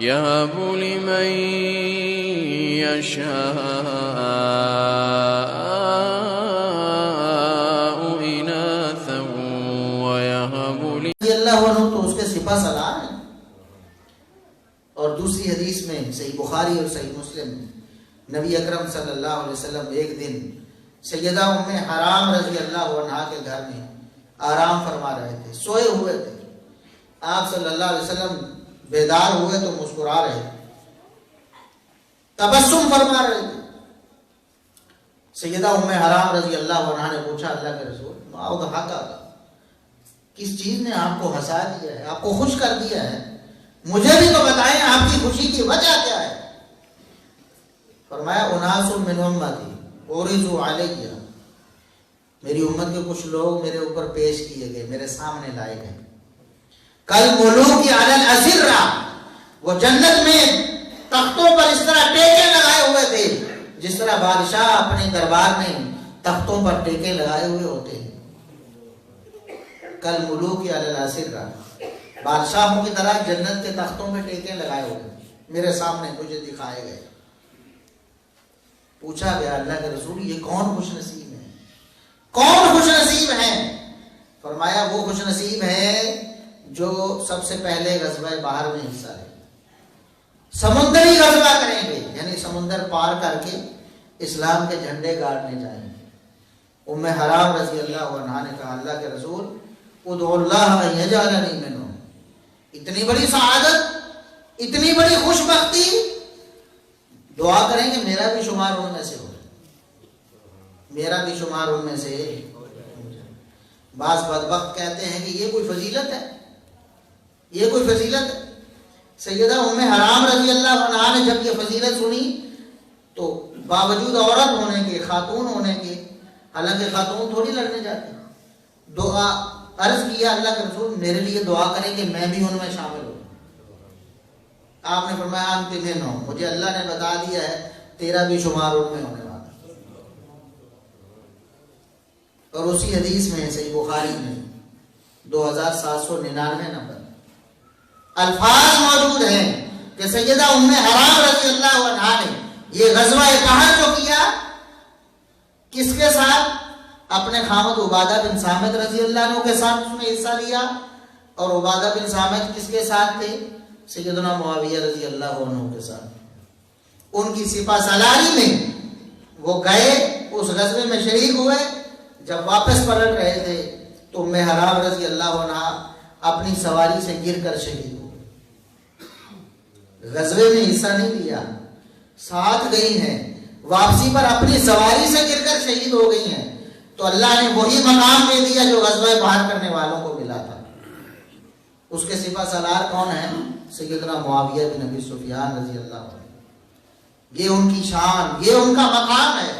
يهب لمن يشاء إناثا ويهب رضی اللہ عنہ تو اس کے سپہ سالار ہیں. اور دوسری حدیث میں صحیح بخاری اور صحیح مسلم میں نبی اکرم صلی اللہ علیہ وسلم ایک دن سیدہ ام حرام رضی اللہ عنہا کے گھر میں آرام فرما رہے تھے، سوئے ہوئے تھے. آپ صلی اللہ علیہ وسلم بیدار ہوئے تو مسکرا رہے تھے، تبسم فرما رہے تھے. سیدہ ام حرام رضی اللہ عنہا نے پوچھا اللہ کے رسول ما اضحکا، کس چیز نے آپ کو ہنسا دیا ہے، آپ کو خوش کر دیا ہے؟ مجھے بھی تو بتائیں آپ کی خوشی کی وجہ کیا ہے؟ فرمایا اناس من امتی عرضوا علیہ، میری امت کے کچھ لوگ میرے اوپر پیش کیے گئے، میرے سامنے لائے گئے. کل ملوک علی الاسرہ، وہ جنت میں تختوں پر اس طرح ٹیکے لگائے ہوئے تھے جس طرح بادشاہ اپنے دربار میں تختوں پر ٹیکے لگائے ہوئے ہوتے ہیں. کل ملوک علی الاسرہ، بادشاہوں کی طرح جنت کے تختوں میں ٹیکے لگائے ہوئے میرے سامنے مجھے دکھائے گئے. پوچھا گیا اللہ کے رسول یہ کون خوش نصیب ہے، کون خوش نصیب ہے؟ فرمایا وہ خوش نصیب ہے جو سب سے پہلے غزوہ بحر میں حصہ لے، سمندری غزوہ کریں گے، یعنی سمندر پار کر کے اسلام کے جھنڈے گاڑنے جائیں گے. ام حرام رضی اللہ عنہا نے کہا اللہ کے رسول ادعو اللہ ان یجعلنی منہم، اتنی بڑی سعادت، اتنی بڑی خوش بختی، دعا کریں کہ میرا بھی شمار ان میں سے ہو، میرا بھی شمار ان میں سے ہو جائے. بعض بدبخت کہتے ہیں کہ یہ کوئی فضیلت ہے، یہ کوئی فضیلت ہے. سیدہ ام حرام رضی اللہ عنہا نے جب یہ فضیلت سنی تو باوجود عورت ہونے کے، خاتون ہونے کے، حالانکہ خاتون تھوڑی لڑنے جاتی، دعا عرض کیا اللہ کے رسول میرے لیے دعا کریں کہ میں بھی ان میں شامل ہوں. آپ نے فرمایا انت منہم، مجھے اللہ نے بتا دیا ہے تیرا بھی شمار ان میں ہونے والا. اور اسی حدیث میں صحیح بخاری میں 2799 نمبر الفاظ موجود ہیں کہ سیدہ ام حرام رضی اللہ عنہا نے یہ غزوہ بحر جو کیا کس کے ساتھ؟ اپنے خامد عبادہ بن صامت رضی اللہ عنہ کے ساتھ اس نے حصہ لیا. اور عبادہ بن صامت کس کے ساتھ تھے؟ سیدنا معاویہ رضی اللہ عنہ کے ساتھ. ان کی سپہ سالاری میں وہ گئے، اس غزوے میں شریک ہوئے. جب واپس پلٹ رہے تھے تو ام حرام رضی اللہ عنہ اپنی سواری سے گر کر شہید ہو گئی. غزوے میں حصہ نہیں لیا، ساتھ گئی ہیں، واپسی پر اپنی سواری سے گر کر شہید ہو گئی ہیں. تو اللہ نے وہی مقام دے دیا جو غزوہ بحر کرنے والوں کو ملا تھا. اس کے سپہ سالار کون ہیں؟ سیدنا معاویہ بن ابی سفیان رضی اللہ عنہ. یہ ان کی شان، یہ ان کا مقام ہے.